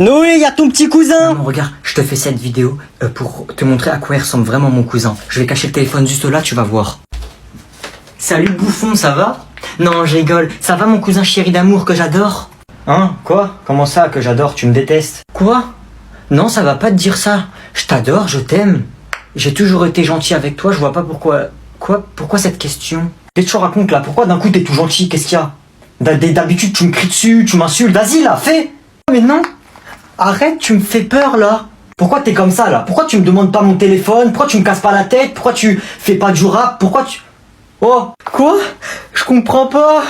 Noé, y a ton petit cousin. Non, regarde, je te fais cette vidéo pour te montrer à quoi il ressemble vraiment mon cousin. Je vais cacher le téléphone juste là, tu vas voir. Salut bouffon, ça va? Non, je rigole. Ça va mon cousin chéri d'amour que j'adore? Hein? Quoi? Comment ça que j'adore? Tu me détestes? Quoi? Non, ça va pas te dire ça. Je t'adore, je t'aime. J'ai toujours été gentil avec toi, je vois pas pourquoi... Quoi? Pourquoi cette question? Qu'est-ce que tu racontes là? Pourquoi d'un coup t'es tout gentil? Qu'est-ce qu'il y a? D'habitude tu me cries dessus, tu m'insultes. Vas-y là, fais! Mais non! Arrête, tu me fais peur là. Pourquoi t'es comme ça là? Pourquoi tu me demandes pas mon téléphone? Pourquoi tu me casses pas la tête? Pourquoi tu fais pas du rap? Pourquoi tu... Oh! Quoi? Je comprends pas.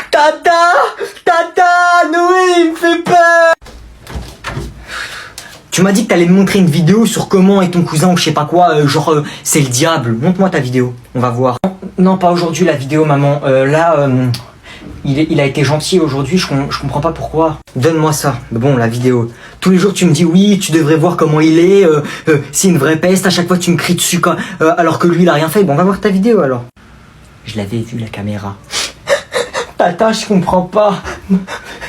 Tata, Noé, il me fait peur. Tu m'as dit que t'allais me montrer une vidéo sur comment est ton cousin ou je sais pas quoi, c'est le diable. Montre-moi ta vidéo, on va voir. Non, pas aujourd'hui la vidéo maman. Il a été gentil aujourd'hui, je comprends pas pourquoi. Donne-moi ça. Bon, la vidéo. Tous les jours tu me dis oui, tu devrais voir comment il est, c'est une vraie peste, à chaque fois tu me cries dessus alors que lui il a rien fait. Bon, on va voir ta vidéo alors. Je l'avais vu la caméra. Tata, je comprends pas.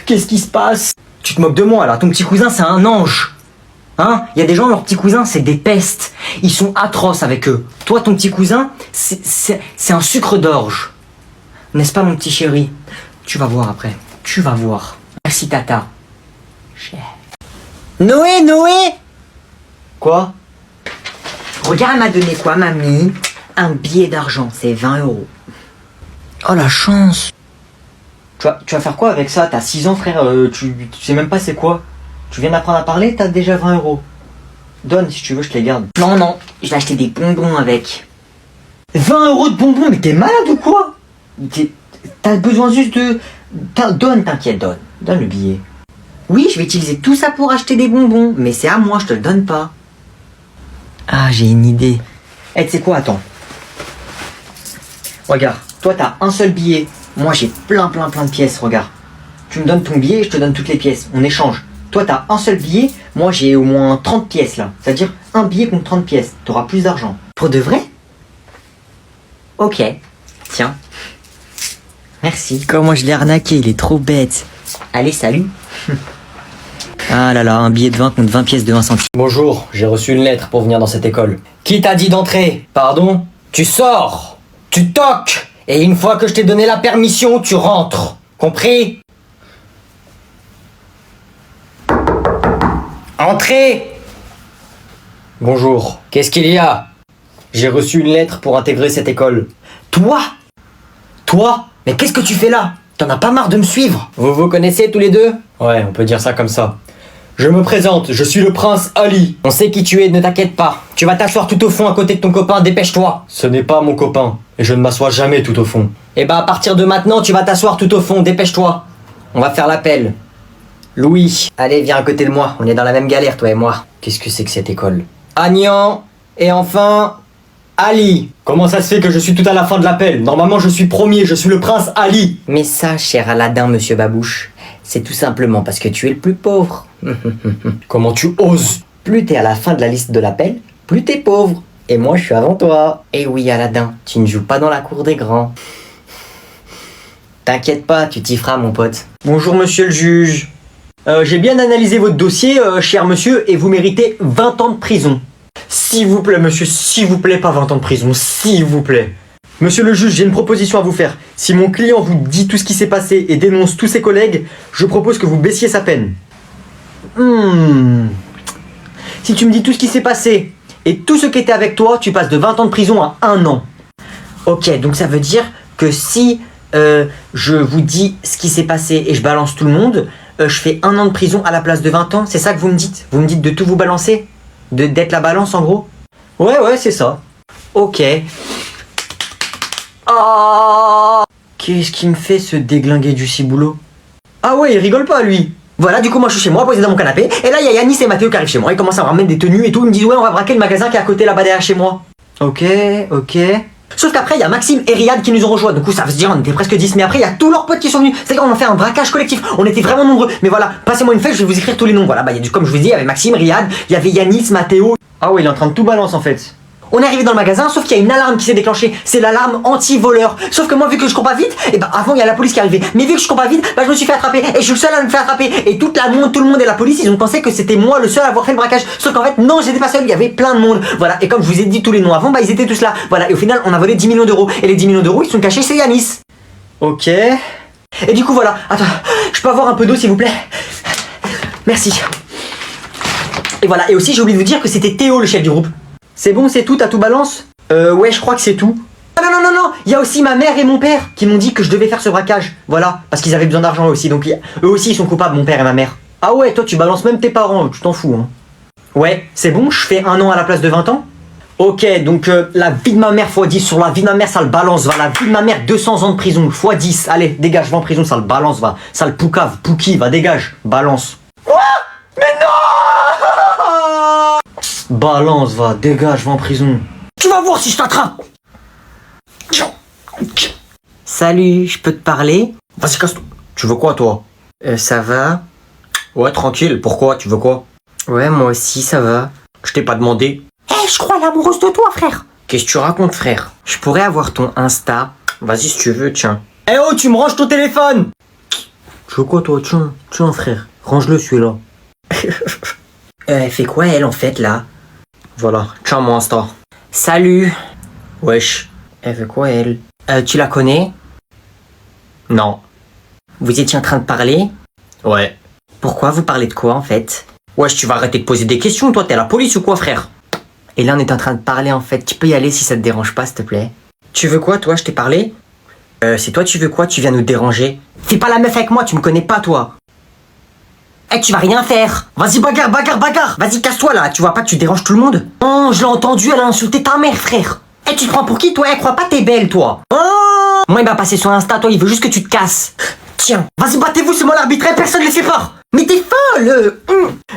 Qu'est-ce qui se passe? Tu te moques de moi là, ton petit cousin c'est un ange. Hein? Il y a des gens, leurs petits cousins c'est des pestes. Ils sont atroces avec eux. Toi, ton petit cousin, c'est un sucre d'orge. N'est-ce pas mon petit chéri? Tu vas voir après. Tu vas voir. Merci tata. Noé. Quoi? Regarde, elle m'a donné quoi, mamie? Un billet d'argent, c'est 20 €. Oh la chance. Tu vas faire quoi avec ça? T'as 6 ans frère, tu sais même pas c'est quoi. Tu viens d'apprendre à parler, t'as déjà 20 €. Donne si tu veux, je te les garde. Non, je vais acheter des bonbons avec. 20 € de bonbons, mais t'es malade ou quoi? T'as besoin juste de... Donne, t'inquiète, donne. Donne le billet. Oui, je vais utiliser tout ça pour acheter des bonbons, mais c'est à moi, je te le donne pas. Ah, j'ai une idée. Eh, tu sais quoi, attends. Regarde, toi t'as un seul billet. Moi j'ai plein de pièces, regarde. Tu me donnes ton billet et je te donne toutes les pièces. On échange. Toi t'as un seul billet, moi j'ai au moins 30 pièces là. C'est-à-dire un billet contre 30 pièces. T'auras plus d'argent. Pour de vrai? Ok. Tiens. Merci. Comment je l'ai arnaqué, il est trop bête. Allez, salut. Ah là là, un billet de 20 contre 20 pièces de 1 centime. Bonjour, j'ai reçu une lettre pour venir dans cette école. Qui t'a dit d'entrer? Pardon? Tu sors, tu toques, et une fois que je t'ai donné la permission, tu rentres. Compris? Entrez! Bonjour, qu'est-ce qu'il y a? J'ai reçu une lettre pour intégrer cette école. Toi? Toi? Mais qu'est-ce que tu fais là? T'en as pas marre de me suivre? Vous vous connaissez tous les deux? Ouais, on peut dire ça comme ça. Je me présente, je suis le prince Ali. On sait qui tu es, ne t'inquiète pas. Tu vas t'asseoir tout au fond à côté de ton copain, dépêche-toi. Ce n'est pas mon copain, et je ne m'assois jamais tout au fond. Et bah à partir de maintenant, tu vas t'asseoir tout au fond, dépêche-toi. On va faire l'appel. Louis, allez, viens à côté de moi, on est dans la même galère, toi et moi. Qu'est-ce que c'est que cette école? Agnan, et enfin... Ali. Comment ça se fait que je suis tout à la fin de l'appel? Normalement je suis premier, je suis le prince Ali. Mais ça, cher Aladdin, monsieur Babouche, c'est tout simplement parce que tu es le plus pauvre. Comment tu oses? Plus t'es à la fin de la liste de l'appel, plus t'es pauvre. Et moi, je suis avant toi. Et oui, Aladdin, tu ne joues pas dans la cour des grands. T'inquiète pas, tu t'y feras, mon pote. Bonjour, monsieur le juge. J'ai bien analysé votre dossier, cher monsieur, et vous méritez 20 ans de prison. S'il vous plaît, monsieur, s'il vous plaît, pas 20 ans de prison, s'il vous plaît. Monsieur le juge, j'ai une proposition à vous faire. Si mon client vous dit tout ce qui s'est passé et dénonce tous ses collègues, je propose que vous baissiez sa peine. Si tu me dis tout ce qui s'est passé et tout ce qui était avec toi, tu passes de 20 ans de prison à 1 an. Ok, donc ça veut dire que si je vous dis ce qui s'est passé et je balance tout le monde, je fais 1 an de prison à la place de 20 ans. C'est ça que vous me dites? Vous me dites de tout vous balancer? D'être la balance en gros? Ouais, c'est ça. Ok. Oh, qu'est-ce qui me fait ce déglingué du ciboulot? Ah ouais, il rigole pas lui. Voilà, du coup moi je suis chez moi, posé dans mon canapé, et là il y a Yanis et Mathéo qui arrivent chez moi, ils commencent à me ramener des tenues et tout, ils me disent ouais on va braquer le magasin qui est à côté là-bas derrière chez moi. Ok. Sauf qu'après il y a Maxime et Riyad qui nous ont rejoints, du coup ça veut se dire on était presque 10, mais après il y a tous leurs potes qui sont venus, c'est qu'on a fait un braquage collectif, on était vraiment nombreux, mais voilà, passez-moi une feuille, je vais vous écrire tous les noms, voilà, bah il y a comme je vous dis, il y avait Maxime, Riyad, il y avait Yanis, Mathéo. Ah ouais, il est en train de tout balancer en fait. On est arrivé dans le magasin, sauf qu'il y a une alarme qui s'est déclenchée. C'est l'alarme anti-voleur. Sauf que moi, vu que je cours pas vite, et bah avant il y a la police qui est arrivée. Mais vu que je cours pas vite, bah je me suis fait attraper. Et je suis le seul à me faire attraper. Et tout le monde et la police, ils ont pensé que c'était moi le seul à avoir fait le braquage. Sauf qu'en fait, non, j'étais pas seul, il y avait plein de monde. Voilà. Et comme je vous ai dit tous les noms avant, bah ils étaient tous là. Voilà. Et au final, on a volé 10 millions d'euros. Et les 10 millions d'euros, ils sont cachés chez Yanis. Ok. Et du coup, voilà. Attends, je peux avoir un peu d'eau, s'il vous plaît? Merci. Et voilà. Et aussi, j'ai oublié de vous dire que c'était Théo, le chef du groupe. C'est bon, c'est tout, t'as tout balance? Ouais, je crois que c'est tout. Ah non, il y a aussi ma mère et mon père qui m'ont dit que je devais faire ce braquage. Voilà, parce qu'ils avaient besoin d'argent aussi, donc eux aussi ils sont coupables, mon père et ma mère. Ah ouais, toi tu balances même tes parents, tu t'en fous, hein. Ouais, c'est bon, je fais 1 an à la place de 20 ans? Ok, donc la vie de ma mère x 10, sur la vie de ma mère ça le balance, va. La vie de ma mère 200 ans de prison, x 10, allez, dégage, va en prison, ça le balance, va. Ça le poucave, pouki, va, dégage, balance. Quoi? Mais non! Balance, va, dégage, va en prison. Tu vas voir si je t'attrape. Salut, je peux te parler? Vas-y, casse-toi. Tu veux quoi, toi? Ça va? Ouais, tranquille, pourquoi? Tu veux quoi? Ouais, moi aussi, ça va. Je t'ai pas demandé. Je crois l'amoureuse de toi, frère. Qu'est-ce que tu racontes, frère? Je pourrais avoir ton Insta? Vas-y, si tu veux, tiens. Oh, tu me ranges ton téléphone! Tu veux quoi, toi? Tiens, frère. Range-le, celui-là. Elle fait quoi, elle, en fait, là? Voilà, tiens, mon Insta. Salut. Wesh. Elle veut quoi, elle? Tu la connais? Non. Vous étiez en train de parler? Ouais. Pourquoi vous parlez de quoi, en fait? Wesh, tu vas arrêter de poser des questions, toi, t'es à la police ou quoi, frère? Et là, on est en train de parler, en fait. Tu peux y aller si ça te dérange pas, s'il te plaît. Tu veux quoi, toi? Je t'ai parlé? C'est toi, tu veux quoi? Tu viens nous déranger? Fais pas la meuf avec moi, tu me connais pas, toi. Tu vas rien faire. Vas-y, bagarre. Vas-y, casse-toi, là. Tu vois pas que tu déranges tout le monde? Oh, je l'ai entendu, elle a insulté ta mère, frère. Tu te prends pour qui, toi? Crois pas t'es belle, toi. Oh, moi, il m'a passé son Insta, toi, il veut juste que tu te casses. Tiens, vas-y, battez-vous, c'est moi l'arbitre, personne ne les sépare. Mais t'es folle.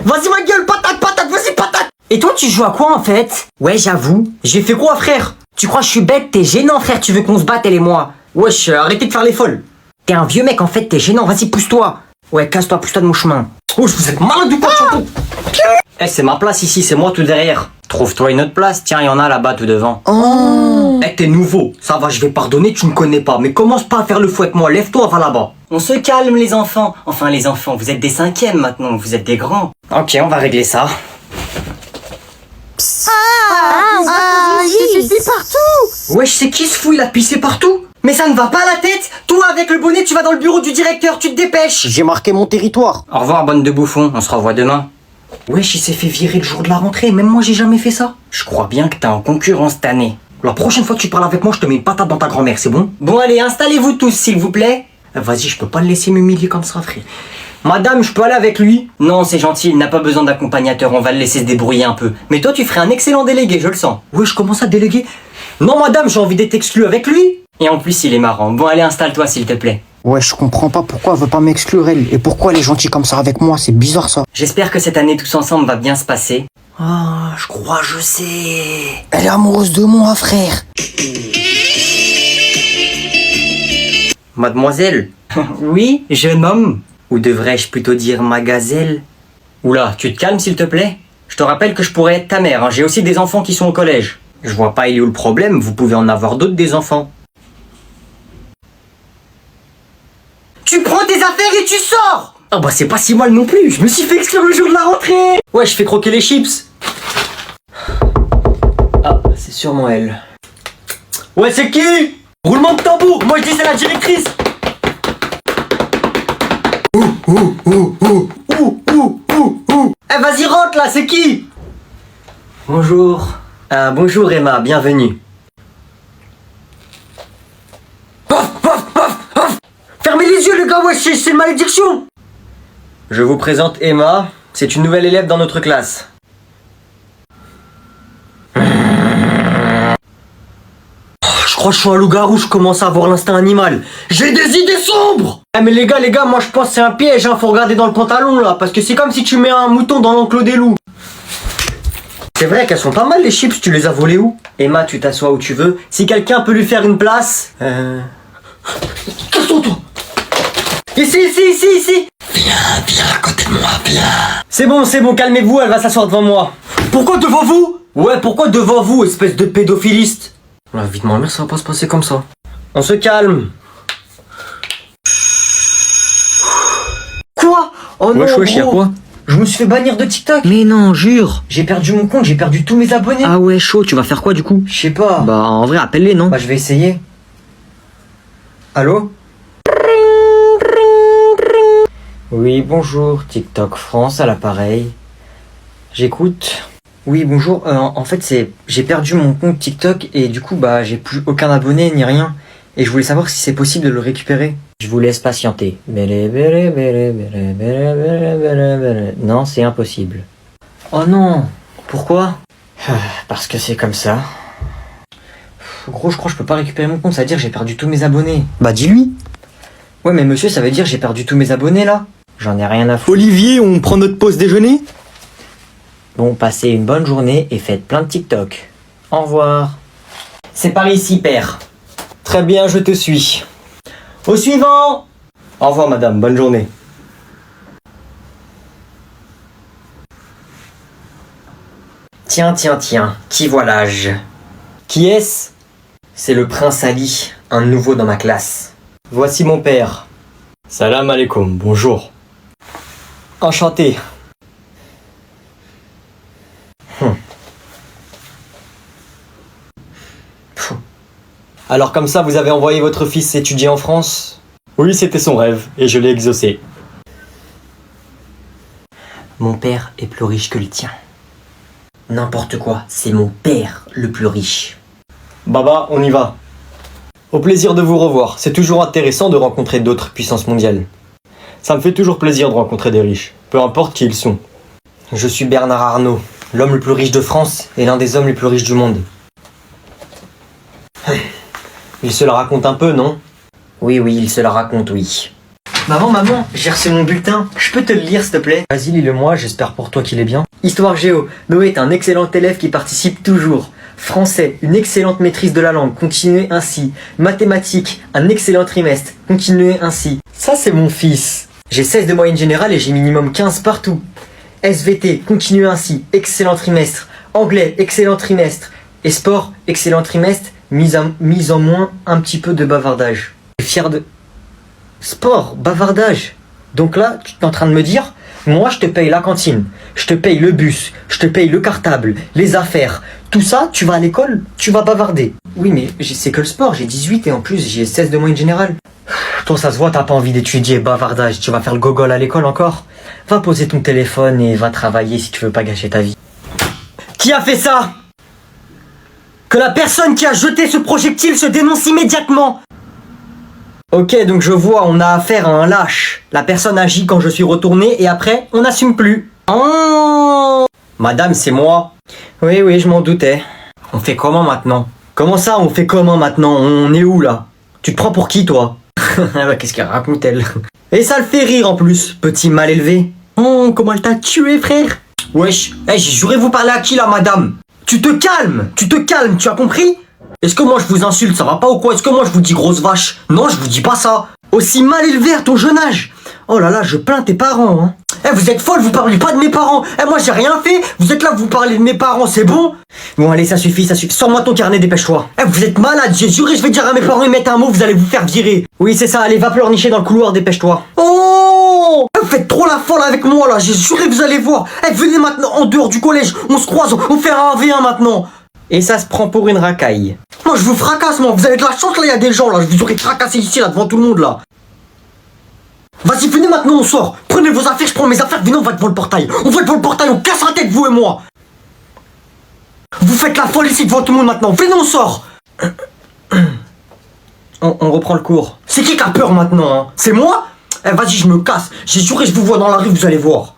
Vas-y, ma gueule, patate, vas-y, patate. Et toi, tu joues à quoi, en fait? Ouais, j'avoue. J'ai fait quoi, frère? Tu crois que je suis bête? T'es gênant, frère, tu veux qu'on se batte, elle et moi. Wesh, arrêtez de faire les folles. T'es un vieux mec, en fait, t'es gênant, vas-y, pousse-toi. Ouais, casse-toi, pousse-toi de mon chemin. Oh, vous êtes malade ou quoi, c'est ma place ici, c'est moi tout derrière. Trouve-toi une autre place, tiens, il y en a là-bas tout devant. Oh. T'es nouveau, ça va, je vais pardonner, tu me connais pas. Mais commence pas à faire le fou avec moi, lève-toi, va là-bas. On se calme, les enfants. Enfin, les enfants, vous êtes des 5e maintenant, vous êtes des grands. Ok, on va régler ça. J'ai pissé partout. Wesh, c'est qui ce fou, il a pissé partout? Mais ça ne va pas à la tête. Toi, avec le bonnet, tu vas dans le bureau du directeur, tu te dépêches. J'ai marqué mon territoire. Au revoir, bande de bouffons, on se revoit demain. Wesh, il s'est fait virer le jour de la rentrée, même moi j'ai jamais fait ça. Je crois bien que t'es en concurrence cette année. La prochaine fois que tu parles avec moi, je te mets une patate dans ta grand-mère, c'est bon? Bon, allez, installez-vous tous, s'il vous plaît. Vas-y, je peux pas le laisser m'humilier comme ça, frère. Madame, je peux aller avec lui? Non, c'est gentil, il n'a pas besoin d'accompagnateur, on va le laisser se débrouiller un peu. Mais toi, tu ferais un excellent délégué, je le sens. Ouais, je commence à déléguer. Non, madame, j'ai envie d'être exclu avec lui. Et en plus, il est marrant. Bon, allez, installe-toi, s'il te plaît. Ouais, je comprends pas pourquoi elle veut pas m'exclure, elle. Et pourquoi elle est gentille comme ça avec moi, c'est bizarre, ça. J'espère que cette année, tous ensemble, va bien se passer. Ah, je crois, je sais. Elle est amoureuse de moi, frère. Mademoiselle. Oui, jeune homme. Ou devrais-je plutôt dire ma gazelle? Oula, tu te calmes, s'il te plaît? Je te rappelle que je pourrais être ta mère, hein. J'ai aussi des enfants qui sont au collège. Je vois pas il est où le problème, vous pouvez en avoir d'autres des enfants. Tu prends tes affaires et tu sors! Ah bah c'est pas si mal non plus, je me suis fait exclure le jour de la rentrée! Ouais, je fais croquer les chips. Ah, c'est sûrement elle. Ouais, c'est qui? Roulement de tambour, moi je dis c'est la directrice! Eh vas-y rentre là, c'est qui? Bonjour. Bonjour Emma, bienvenue. Fermez les yeux les gars, ouais, c'est une malédiction. Je vous présente Emma, c'est une nouvelle élève dans notre classe. Je crois que je suis un loup-garou, je commence à avoir l'instinct animal. J'ai des idées sombres. Eh mais les gars, moi je pense que c'est un piège, hein, faut regarder dans le pantalon là, parce que c'est comme si tu mets un mouton dans l'enclos des loups. C'est vrai qu'elles sont pas mal les chips, tu les as volées où? Emma, tu t'assois où tu veux. Si quelqu'un peut lui faire une place... Casse-toi toi. Ici. Viens à côté de moi, viens. C'est bon, calmez-vous, elle va s'asseoir devant moi. Pourquoi devant vous? Ouais, pourquoi devant vous, espèce de pédophiliste? La vie de ma mère, ça va pas se passer comme ça. On se calme. Quoi? Oh non, Wesh, y'a gros. quoi? Je me suis fait bannir de TikTok. Mais non, jure. J'ai perdu mon compte, j'ai perdu tous mes abonnés. Ah ouais, chaud, tu vas faire quoi du coup? Je sais pas. Bah en vrai, appelle-les, non? Bah je vais essayer. Allô? Oui, bonjour, TikTok France à l'appareil. J'écoute. Oui, bonjour. En fait, j'ai perdu mon compte TikTok et du coup, bah, j'ai plus aucun abonné ni rien. Et je voulais savoir si c'est possible de le récupérer. Je vous laisse patienter. Non, c'est impossible. Oh non. Pourquoi? Parce que c'est comme ça. Gros, je crois que je peux pas récupérer mon compte. Ça veut dire que j'ai perdu tous mes abonnés. Bah dis-lui. Ouais, mais monsieur, ça veut dire que j'ai perdu tous mes abonnés là. J'en ai rien à foutre. Olivier, on prend notre pause déjeuner? Bon, passez une bonne journée et faites plein de TikTok. Au revoir. C'est par ici, père. Très bien, je te suis. Au suivant. Au revoir, madame. Bonne journée. Tiens, tiens, tiens. Qui voilà-je? Qui est-ce? C'est le prince Ali, un nouveau dans ma classe. Voici mon père. Salam alaikum, bonjour. Enchanté. Alors comme ça, vous avez envoyé votre fils étudier en France? Oui, c'était son rêve, et je l'ai exaucé. Mon père est plus riche que le tien. N'importe quoi, c'est mon père le plus riche. Baba, on y va. Au plaisir de vous revoir. C'est toujours intéressant de rencontrer d'autres puissances mondiales. Ça me fait toujours plaisir de rencontrer des riches, peu importe qui ils sont. Je suis Bernard Arnault, l'homme le plus riche de France et l'un des hommes les plus riches du monde. Il se la raconte un peu, non? Oui, il se la raconte, oui. Maman, j'ai reçu mon bulletin. Je peux te le lire, s'il te plaît? Vas-y, lis-le-moi, j'espère pour toi qu'il est bien. Histoire géo. Noé est un excellent élève qui participe toujours. Français, une excellente maîtrise de la langue, continuez ainsi. Mathématiques, un excellent trimestre, continuez ainsi. Ça, c'est mon fils. J'ai 16 de moyenne générale et j'ai minimum 15 partout. SVT, continuez ainsi, excellent trimestre. Anglais, excellent trimestre. Et sport, excellent trimestre, mise en moins un petit peu de bavardage. Je suis fier de... Sport, bavardage. Donc là, tu es en train de me dire, moi je te paye la cantine, je te paye le bus, je te paye le cartable, les affaires. Tout ça, tu vas à l'école, tu vas bavarder. Oui, mais c'est que le sport, j'ai 18 et en plus j'ai 16 de moyenne générale. Toi, ça se voit, t'as pas envie d'étudier, bavardage. Tu vas faire le gogol à l'école encore? Va poser ton téléphone et va travailler si tu veux pas gâcher ta vie. Qui a fait ça? Que la personne qui a jeté ce projectile se dénonce immédiatement. Ok, donc je vois, on a affaire à un lâche. La personne agit quand je suis retourné et après, on n'assume plus. Oh! Madame, c'est moi. Oui, je m'en doutais. On fait comment maintenant? Comment ça, on fait comment maintenant? On est où là? Tu te prends pour qui, toi? Qu'est-ce qu'elle raconte, elle? Et ça le fait rire en plus, petit mal élevé. Oh, comment elle t'a tué, frère? Wesh, j'ai juré vous parler à qui là, madame? Tu te calmes, tu as compris? Est-ce que moi je vous insulte, ça va pas ou quoi? Est-ce que moi je vous dis grosse vache? Non, je vous dis pas ça. Aussi mal élevé à ton jeune âge. Oh là là, je plains tes parents, hein. Vous êtes folle, vous parlez pas de mes parents. Moi j'ai rien fait, vous êtes là, vous parlez de mes parents, c'est bon? Bon allez, ça suffit. Sors-moi ton carnet, dépêche-toi. Vous êtes malade, j'ai juré, je vais dire à mes parents, ils mettent un mot, vous allez vous faire virer. Oui, c'est ça, allez, va pleurnicher dans le couloir, dépêche-toi. Oh! Vous faites trop la folle avec moi là, j'ai juré, vous allez voir. Venez maintenant en dehors du collège, on se croise, on fait un 1v1 maintenant. Et ça se prend pour une racaille. Moi je vous fracasse, moi, vous avez de la chance là, il y a des gens là, je vous aurais fracassé ici là devant tout le monde là. Vas-y, venez maintenant, on sort. Prenez vos affaires, je prends mes affaires, venez, on va devant le portail. On va devant le portail, on casse la tête, vous et moi. Vous faites la folle ici devant tout le monde maintenant, venez, on sort. On reprend le cours. C'est qui a peur maintenant, hein? C'est moi? Vas-y, je me casse. J'ai juré, je vous vois dans la rue, vous allez voir.